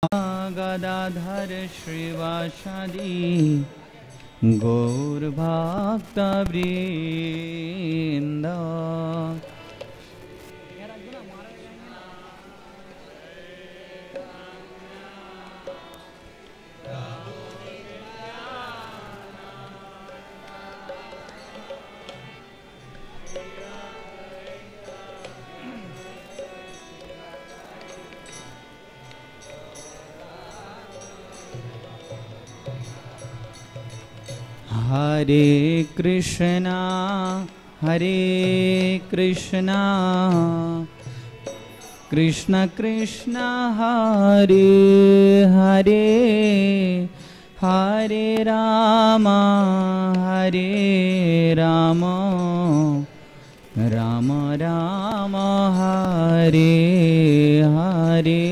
गदाधर श्रीवासादि गौरभक्तवृन्द। हरे कृष्णा कृष्ण कृष्ण हरे हरे, हरे राम राम राम हरे हरे।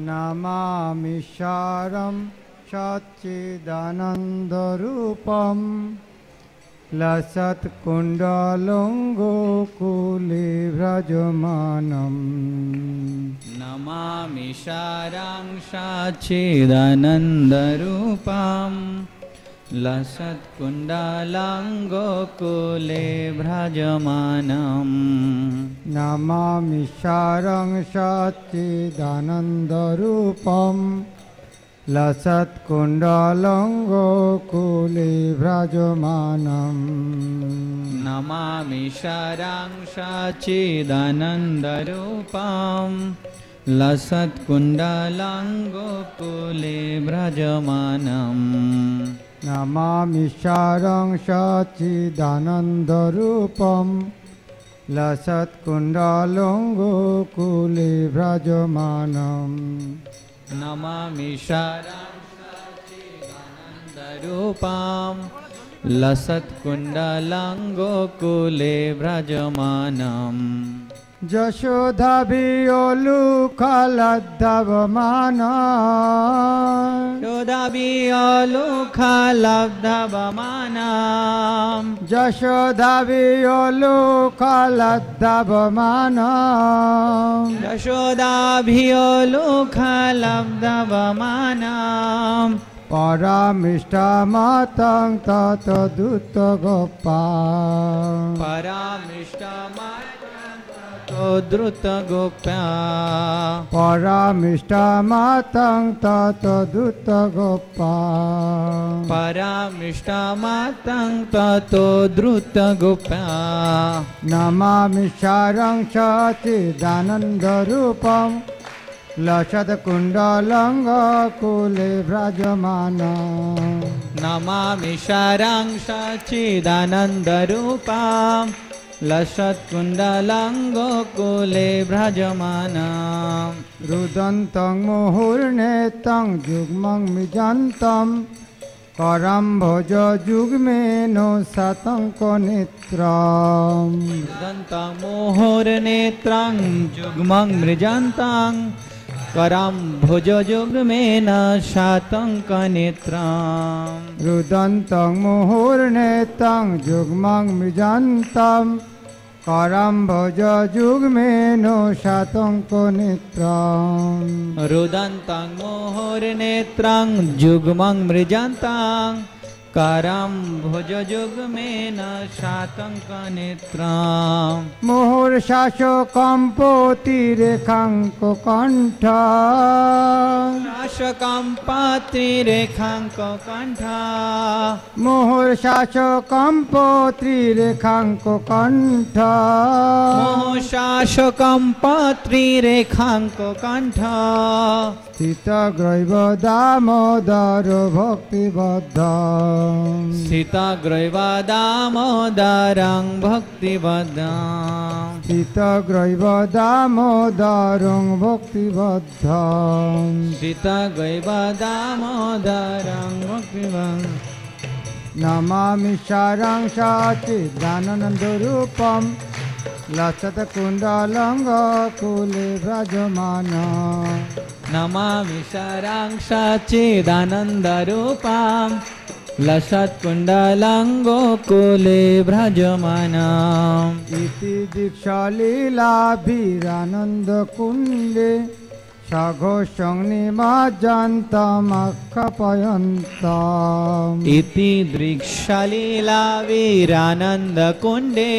नमामि शारं सच्चिदानन्दरूपं लसत्कुण्डलं गोकुले व्रजमानं। नमामि शारं सच्चिदानन्दरूपं लसत्कुण्डलं गोकुले व्रजमानं। नमामि शारं सच्चिदानन्दरूपं लसत्कुण्डलं गोकुले व्रजमानं। नमामि शारं सच्चिदानन्दरूपं लसत्कुण्डलं गोकुले व्रजमानं। नमामि शारं सच्चिदानन्दरूपं लसत्कुण्डलं गोकुले व्रजमानं। नमामि शारं सच्चिदानन्दरूपं लसत्कुण्डलं गोकुले व्रजमानं। यशोदाभियोलुखलब्धवमाना यशोदाभियोलुखलब्धवमाना यशोदाभियोलुखलब्धवमाना परामिष्टमतं ततदुत्तगोपा द्रुतगोप्या परामिष्टमतं ततदुत्तगोपा परामिष्टमतं ततो द्रुतगोप्या। नमामि शारं सच्चिदानन्दरूपं लसत्कुण्डलं गोकुले व्रजमानं। नमामि शारं सच्चिदानन्दरूपं लसत्कुण्डलं गोकुले व्रजमानं। रुदन्तं मुहुर्नेत्रं युग्मं मिजन्तं करं भोज युग्मेन शतङ्कनेत्रं। रुदन्तं मुहुर्नेत्रं युग्मं मृजन्तं करं भुजयुग्मेन शतङ्कनेत्रं। रुदन्तं मुहुर्नेत्रं युग्मं मिजन्तं करं भोज युग्मेन शतङ्कनेत्रं। रुदन्तं मुहुर्नेत्रं युग्मं मृजन्तं करां भुजयुग्मेन शातङ्कनेत्रां मुहुर्शासो कम्पोतिरेखाङ्को कण्ठ शासकम्पात्रिरेखाङ्को कण्ठ मुहुर्शासो कम्पोत्रिरेखाङ्को कण्ठ शासकम्पात्रिरेखाङ्को कण्ठ स्थितग्रैव दामोदर भक्तिबद्ध स्थितग्रैव दामोदरं भक्तिबद्धं स्थितग्रैव दामोदरं भक्तिबद्धं स्थितग्रैव दामोदरं भक्तिबद्धं नमामि सारं सच्चिदानन्दरूपं लसत्कुण्डलङ्गकुले व्रजमानं नमामि सारं सच्चिदानन्दरूपं लसत्कुण्डलङ्गोकुले भ्रजमानम् इति दीक्षालीलाभिरानन्दकुण्डे सघोषं निमज्जन्तमक्षपयन्तम् इति दृक्षलीलावीरानन्दकुण्डे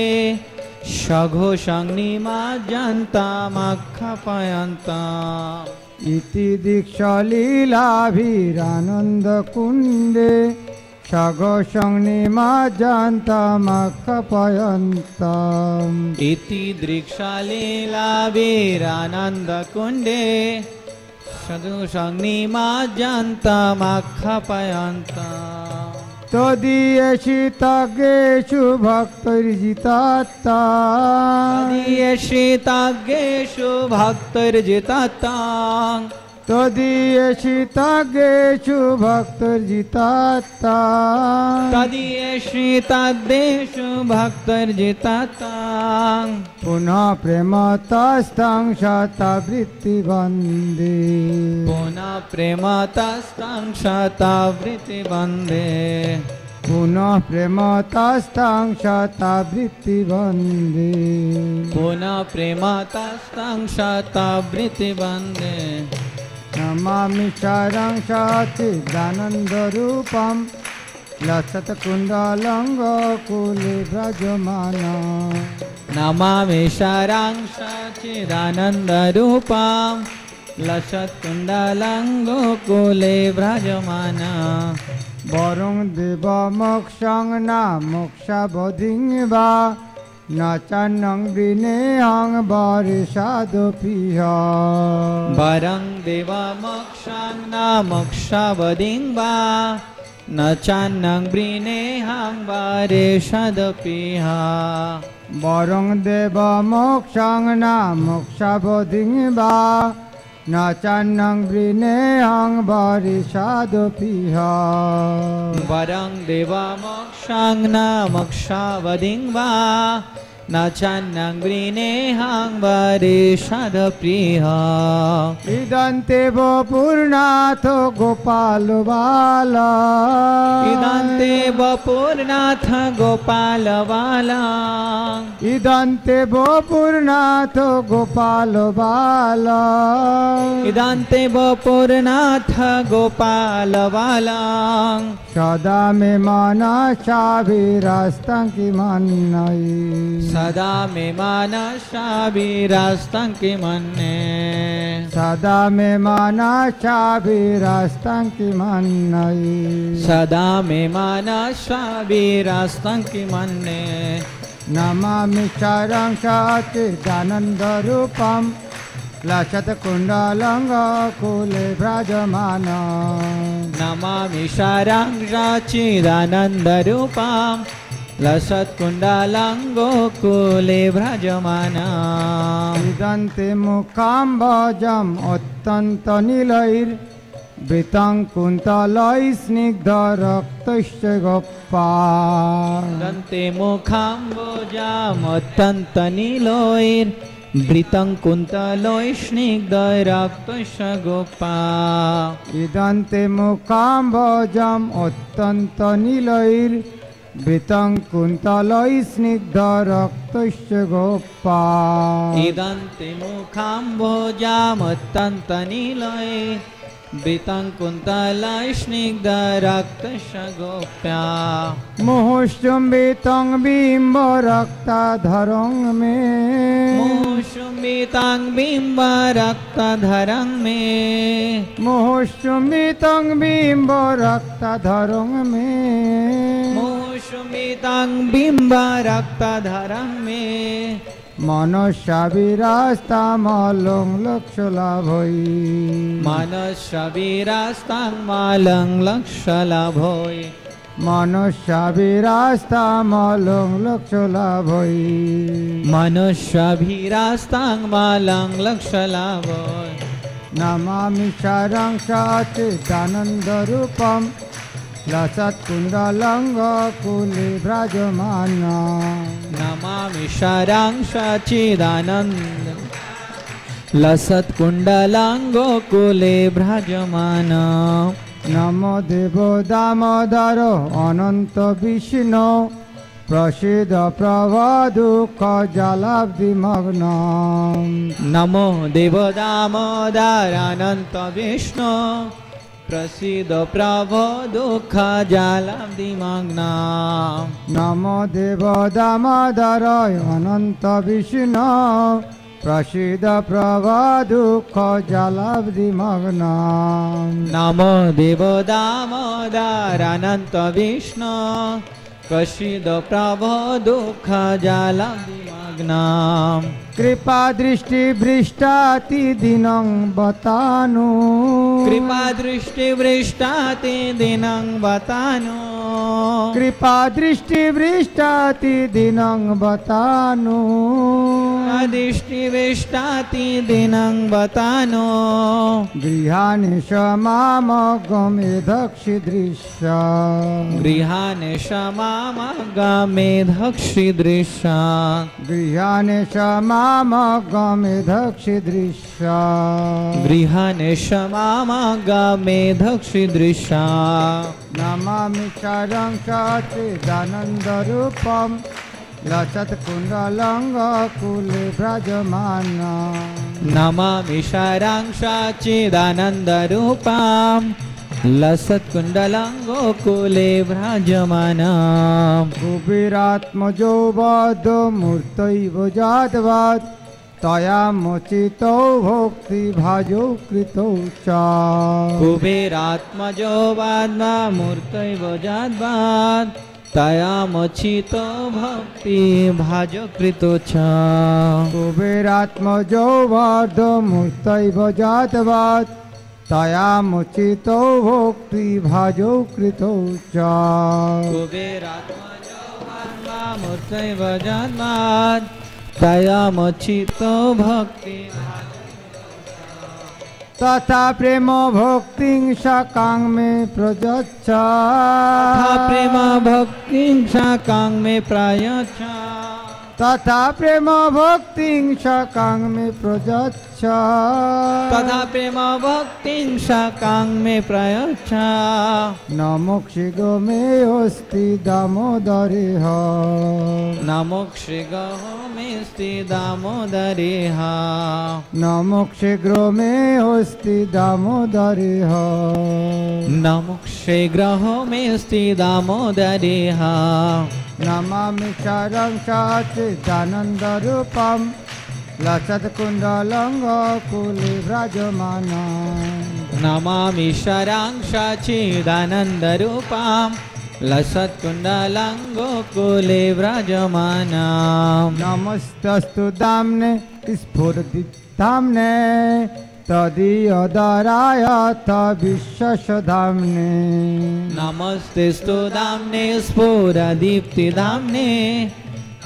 सघोषं निमज्जन्तमक्षपयन्तम् इति दीक्षालीलाभिरानन्दकुण्डे सघोषं निमज्जन्तमक्षपयन्तम् इति दृक्षालीलावीरानन्दकुण्डे सघोषं निमज्जन्तमक्षपयन्तम् तदीयशितज्ञेषु भक्तैर्जितात्ता तदीयशितज्ञेषु भक्तैर्जितात्तां तदीयशितज्ञेषु भक्तैर्जितात्ता तदीयशितज्ञेषु भक्तैर्जितात्तां पुनः प्रेमतस्तं शतवृत्तिवन्दे पुनः प्रेमतस्तं शतवृत्तिवन्दे पुनः प्रेमतस्तं शतवृत्तिवन्दे पुनः प्रेमतस्तं शतवृत्तिवन्दे नमामि सारं सच्चिदानन्दरूपं लसत्कुण्डलङ्गकुले व्रजमानं नमामि सारं सच्चिदानन्दरूपं लसत्कुण्डलङ्गोकुले व्रजमानम् वरुं देवमोक्षं न मोक्षावधिं वा न चान्नं विनेहं वरिषादपिह वरं देवमोक्षं न मोक्षावधिं वा न चान्नं वृणेहं वरेषदपिह वरुं देवमोक्षं न मोक्षावधिं वा न चान्नं वृणेहं वरिषादपिह वरं देवमोक्षं न मोक्षावधिं वा न चान्नं वृणेहं वरेषदप्रियः इदन्ते वो पूर्णाथो गोपाल बाला इदन्ते वपुर्नाथ गोपाल बाला इदन्ते वो पूर्णाथो गोपाल बाला इदन्ते वपुर्नाथ गोपाल बाला सदा मे मनसाभिरस्तं किमन्यै सदा मे मनसाभिरस्तं किमन्ये सदा मे मनसाभिरस्तं किमन्यै सदा मे मनसाभिरस्तं किमन्ये नमामि सारं सच्चिदानन्दरूपं लसत्कुण्डलङ्गकुले व्रजमानं नमामि सारं सच्चिदानन्दरूपं लसत्कुण्डलङ्गोकुले व्रजमानम् इदन्ते मुखाम्बजम् अत्यन्तनीलैर्वृतं कुन्तलैः स्निग्धरक्तश्च गोप्पा दन्ते मुखाम्बोजामत्यन्तनीलोर्वृतं कुन्तलोष्णिग्धरक्तस्य गोपा इदन्ते मुखाम्बजम् अत्यन्तनीलैर्वृतं कुन्तलैः स्निग्धरक्तश्च गोप्पा इदन्ते मुखाम्बोजामत्यन्तनीलोर्वृतं वृतं कुन्तलैस्निग्धरक्तशगोप्या मुहुश्चुम्बितं बिम्बरक्ताधरं मे मुहुशुम्बितं बिम्बरक्तधरं मे मुहुश्चुम्बितं बिम्बरक्ताधरं मे मुहुशुम्बितं बिम्बरक्तधरं मे मनस्याविरास्तामलं लक्षलाभै मनस्यविरास्ताङ्मालं लक्षलाभोय मनस्याविरास्तामलं लक्षलाभै मनस्यभिरास्ताङ्मालं लक्षलाभोय नमामि सारं सच्चिदानन्दरूपं लसत्कुण्डलङ्गकुले व्रजमानं नमामि शरां सच्चिदानन्द लसत्कुण्डलाङ्गोकुले भ्राजमान नमो देवो दामोदर अनन्त विष्णु प्रसीद प्रभदुःखजलाब्धिमग्न नमो देव दामोदरानन्त विष्णु प्रसीद प्रभो दुःखजलाब्धिमग्न नमो देव दामोदर अनन्त विष्णु प्रसीद प्रभदुःखजलाब्धिमग्न नमो देव दामोदरानन्त विष्णु प्रसीद प्रभो दुःखजलाब्धिमग्न कृपा दृष्टिभ्रष्टातिदिनं बतानु कृपा दृष्टिवृष्टाति दिनं बतानु कृपा दृष्टिभ्रष्टातिदिनं बतानु दृष्टिवृष्टाति दिनं बतानु गृहाणि समामगमे दक्षिदृश्य गृहाणि समामगमे दक्षिदृश्य गृहाणि समामगमे दक्षिदृश्य गृहाणि समामगमे दक्षिदृश्य नमामि सारं सच्चिदानन्दरूपं लसत्कुण्डलङ्गकुले व्रजमानं नमामि शरां सच्चिदानन्दरूपां लसत्कुण्डलाङ्गोकुले भ्राजमानं कुबेरात्मजो बद्धमूर्तैव जातवात् तया मोचितो भक्तिभाजो कृतौ च कुबेरात्मजो वाद्मा मूर्तैव जाद्वात् तयामचितो भक्ति भाजो कृतो च कुबेरात्मजो बद्धमूर्तैव जातवात् तया मोचितो भक्तिभाजो कृतौ च कुबेरात्मजो वाद्मा मूर्तैव जाद्वात् तयामचितो भक्ति तथा प्रेम भक्तिं शाकां मे प्रयच्छ तथा प्रेम भक्तिं शाकां मे प्रयच्छ तथा प्रेम भक्तिं शाकां मे प्रयच्छ तथा प्रेम भक्तिं शाकां मे प्रयच्छ न मोक्षिगो मे अस्ति दामोदरेह न मोक्षिगो मे अस्ति दामोदरेह न मोक्षिग्रो मे अस्ति दामोदरेह न मोक्षिग्रहो मे अस्ति दामोदरेह नमामि सारं सच्चिदानन्दरूपं लसत्कुण्डलङ्गकुले व्रजमानं नमामि शरां सच्चिदानन्दरूपां लसत्कुण्डलाङ्गोकुले व्रजमानं नमस्तस्तु दाम्ने स्फुरदिधाम्ने तदीयदरायथ विश्वसधाम्ने नमस्तेस्तु दाम्ने स्फुरदीप्तिदाम्ने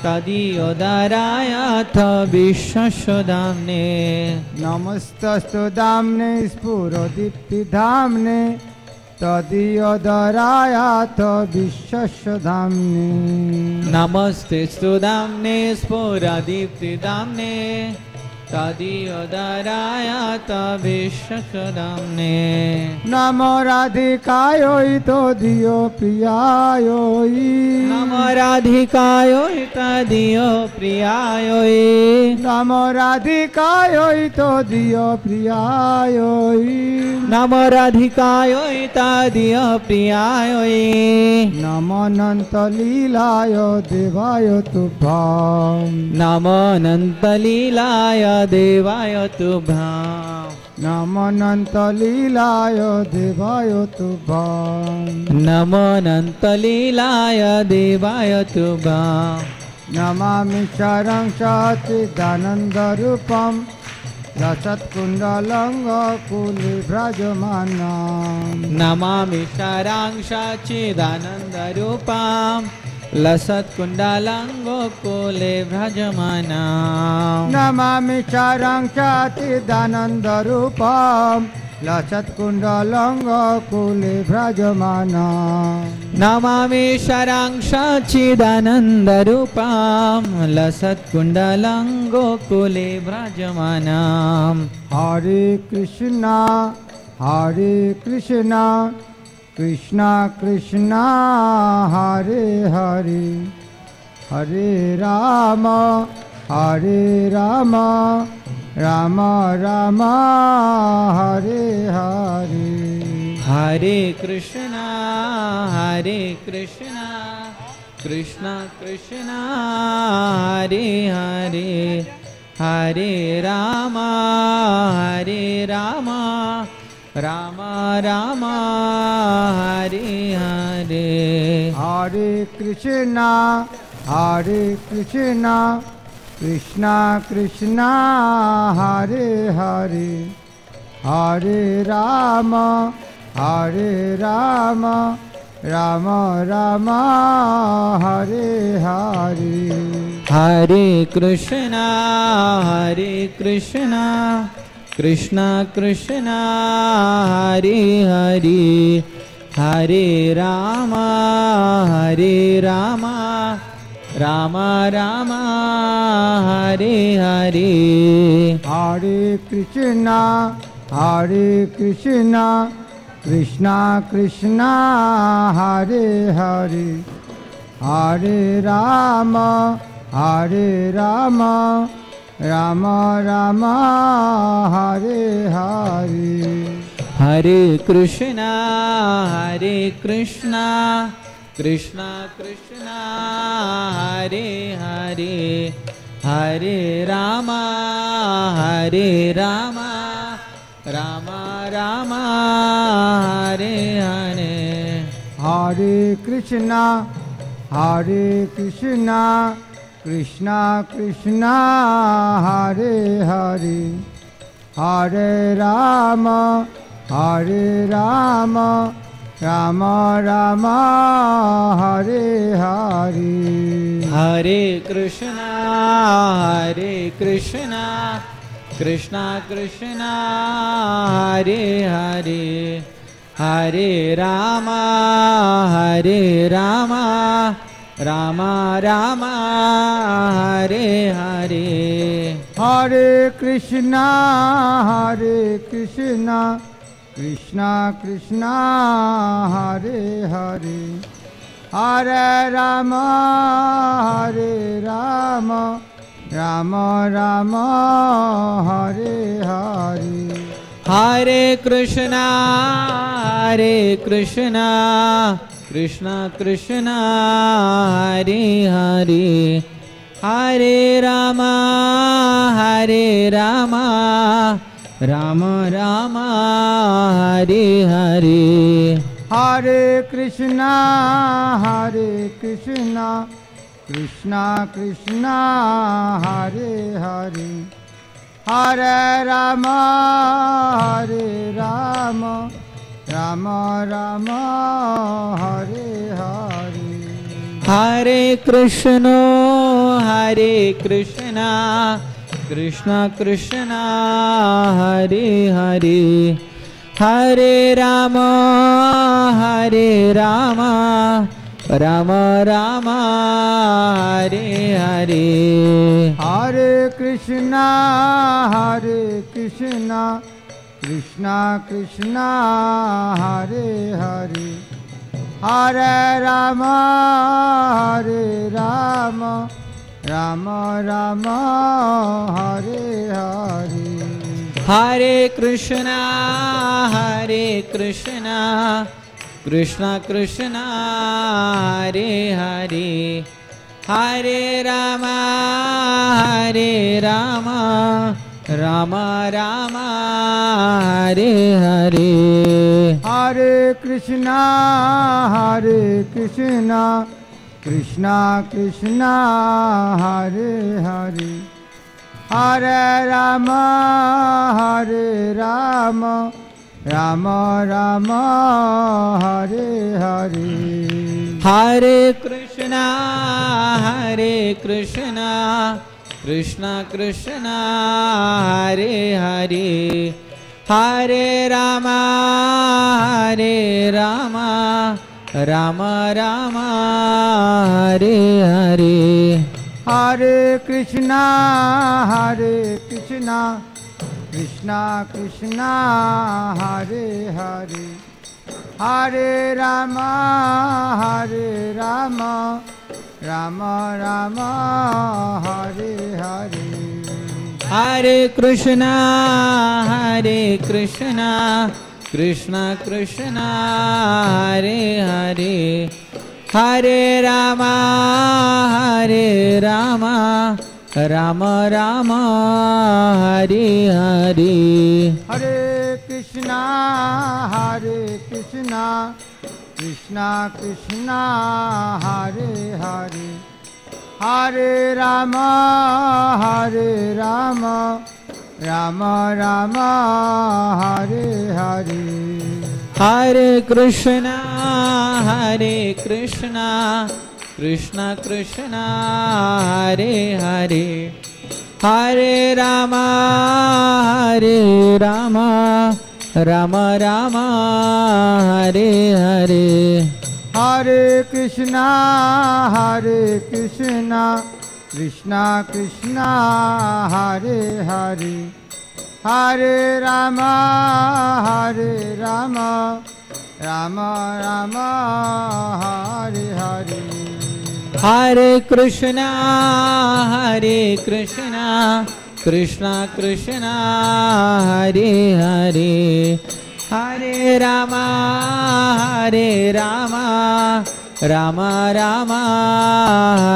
तदीयोदरायथ विश्वसदाम्ने नमस्तस्तु दाम्ने स्फुरदीप्तिधाम्ने तदीयदरायथ विश्वसधाम्ने नमस्तेस्तु दाम्ने स्फुरदीप्तिदाम्ने तदीयोदराय विश्वसुदाम्ने नमो राधिकाय तदीयो प्रियाय नमो राधिकाय तदीयो प्रियाय नमो राधिकाय तदीयो प्रियाय नमो राधिकाय तदीयो प्रियाय नमो अनंत लीलाय देवाय तुभ्यं नमो अनंत लीलाय देवाय तुभ्यं नमो अनंत लीलाय देवाय तुभ्यं नमो अनंत लीलाय देवाय तुभ्यं नमामि शरणं सच्चिदानन्दरूपं लसत्कुण्डलङ्गकुलीभ्राजमानं नमामि शरणं सच्चिदानन्दरूपं लसत्कुण्डलङ्गोकुले भ्रजमानं नमामि शरणं सच्चिदानन्दरूपं लसत्कुण्डलङ्गकुले भ्राजमानं नमामि शरणं सच्चिदानन्दरूपं लसत्कुण्डलङ्गोकुले भ्रजमानं हरे Krishna Krishna Krishna Hare Hare Hare Ram Ram Ram Hare Hare Hare Krishna Krishna Krishna Hare Hare Hare Ram Ram Ram Hare Hare Hare Krishna Krishna Krishna Hare Hare Hare Ram Ram Ram Hare Hare Hare Krishna Krishna Krishna Hare Hare Hare Ram Ram Hare Hare Hare Krishna Krishna Krishna Hare Hare Hare Ram Ram Hare Hare Hare Krishna Krishna Krishna Hare Hare Hare Ram Ram Hare Hare Hare Krishna Krishna Krishna Hare Hare Hare Ram Ram Hare Hare Hare Krishna Krishna Krishna Hare Hare Hare Ram Ram Hare Hare Hare Krishna Krishna Krishna Hare Hare Hare Ram Ram Hare Hare Hare Krishna Krishna Krishna Hare Hare Hare Ram Ram Hare Hare Hare Krishna Krishna Krishna Hare Hare Hare Ram Ram Hare Hare Hare Krishna Krishna Krishna Hare Hare Hare Ram Ram Ram Hare Hare Hare Krishna Krishna Krishna Hare Hare Hare Ram Ram Ram Hare Hare Hare Krishna Krishna Krishna Hare Hare Hare Ram Ram Ram Hare Hare Hare Krishna Krishna Krishna Hare Hare Hare Ram Ram Ram Hare Hare Hare Krishna Krishna Krishna Hare Hare Hare Ram Ram Ram Hare Hare Hare Krishna Krishna Krishna Hare Hare Hare Ram Ram Ram Hare Hare Hare Krishna Krishna Krishna Hare Hare Hare Ram Ram Ram Hare Hare Hare Krishna Krishna Krishna Hare Hare Hare Ram Ram Ram Hare Hare Hare Krishna Krishna Krishna Hare Hare Hare Ram Ram Ram Hare Hare Hare Krishna Krishna Krishna Hare Hare Hare Ram Ram Ram Hare Hare Hare Krishna Krishna Krishna Hare Hare Hare Ram Ram Ram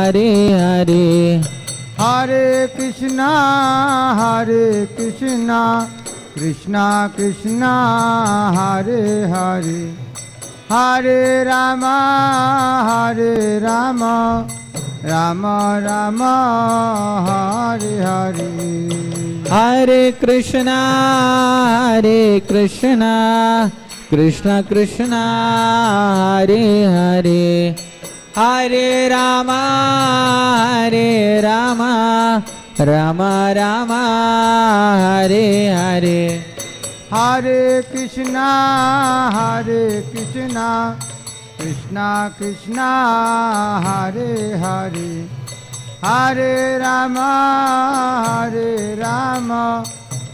Hare Hare Hare Krishna Krishna Krishna Hare Hare Hare Ram Ram Ram Hare Hare Hare Krishna Krishna Krishna Hare Hare Hare Ram Ram Ram Hare Hare Hare Krishna Krishna Krishna Hare Hare Hare Ram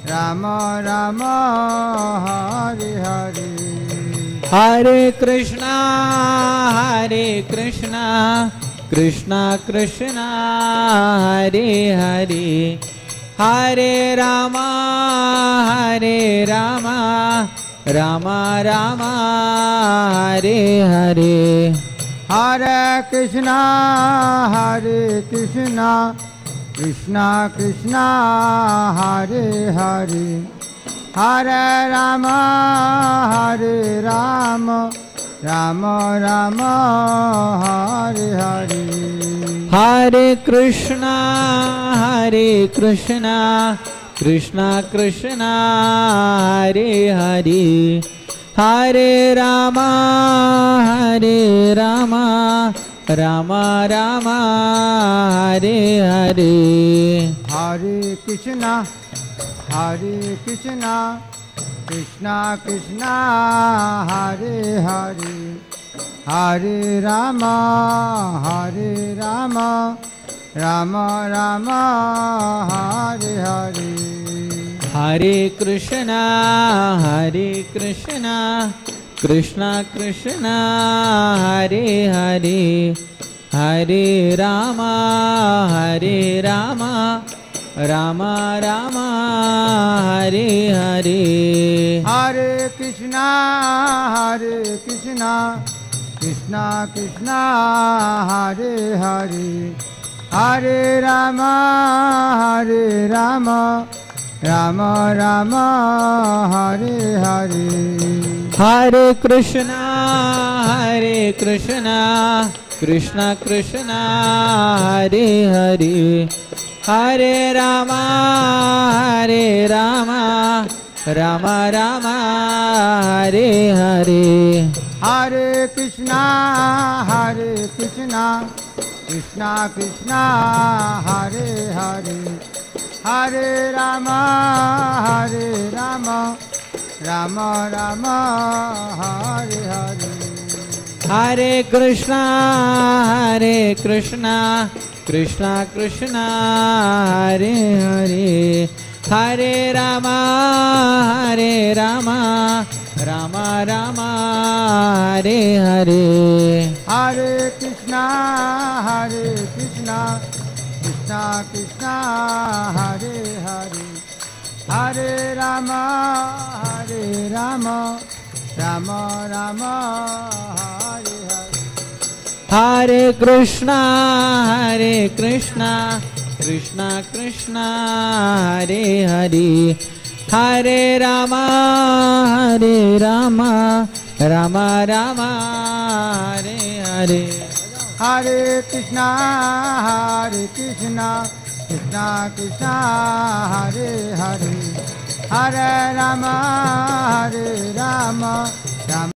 Ram Ram Hare Hare Hare Krishna Krishna Krishna Hare Hare Hare Ram Ram Ram Hare Hare Hare Krishna Krishna Krishna Hare Hare Hare Ram Ram Ram Hare Hare Hare Krishna Krishna Krishna Hare Hare Hare Ram Ram Ram Hare Hare Hare Krishna Krishna Krishna Hare Hare Hare Rama, Hare Rama, Rama Rama, Hare Hare. Hare Krishna, Krishna Krishna, Hare Hare, Hare Rama, Rama Rama, Hare Hare. Hare Krishna, Krishna Krishna, Hare Hare, Hare Rama, Rama Rama, Hare Hare. Hare Krishna, Krishna Krishna, Hare Hare, Hare Rama, Rama Rama, Hare Hare. Hare Krishna, Krishna Krishna, Hare Hare, Hare Rama, Rama Rama, Hare Hare. Hare Krishna, Krishna Krishna, Hare Hare, Hare Rama, Rama Rama, Hare Hare. Hare Krishna, Krishna Krishna, Hare Hare, Hare Rama, Rama Rama, Hare Hare. Hare Krishna, Krishna Krishna, Hare Hare, Hare Rama, Rama Rama, Hare Hare. Hare Krishna, Krishna Krishna, Hare Hare, Hare Rama, Rama